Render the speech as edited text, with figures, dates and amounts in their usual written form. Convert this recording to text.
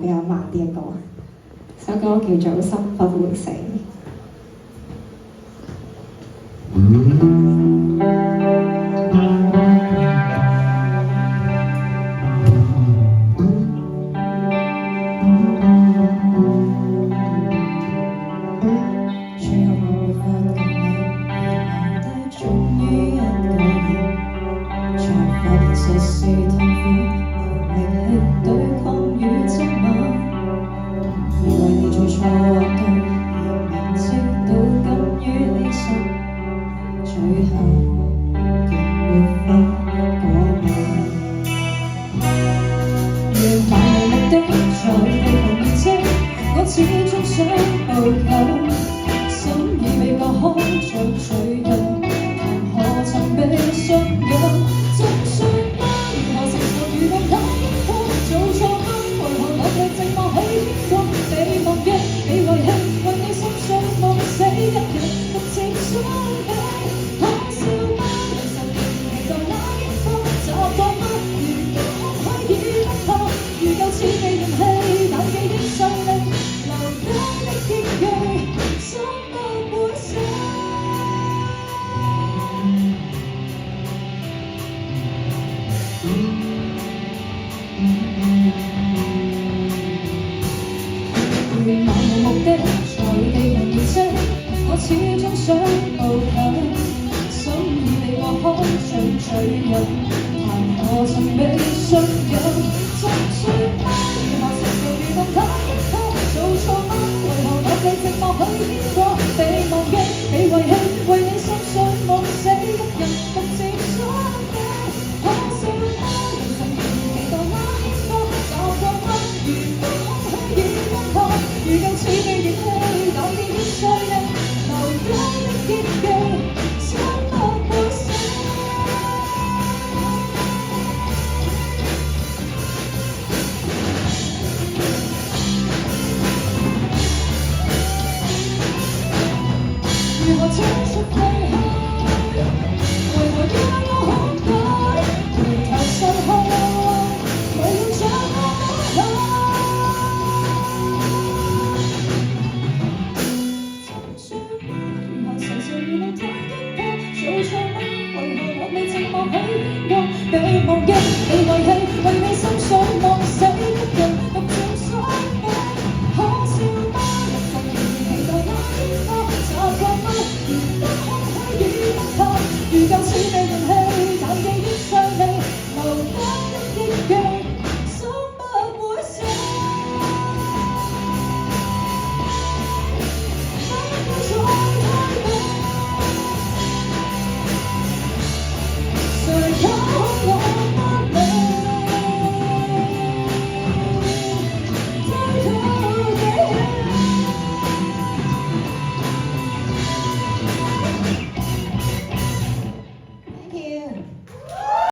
比較慢啲嘅歌，首歌叫做《心不會死》。實是痛苦，無力去對抗與折磨。以為你做錯對，而明知道甘於理性，最後仍沒法過問。如漫無目的在地球面前，我始終想步近，心已被割開像罪人，談何曾被信任？總算不如何承受遇到那一刻做錯嗎？為何落力寂寞去牽掛被忘記被遺棄，為你心想夢死一人獨自想起，可笑嗎？人生期待那一刻習慣嗎？如果可以不怕，如舊似被人棄，但記憶上令留低的結局，心不會死。如漫無目的在地球面前，我始終想步近，心已被割開像罪人。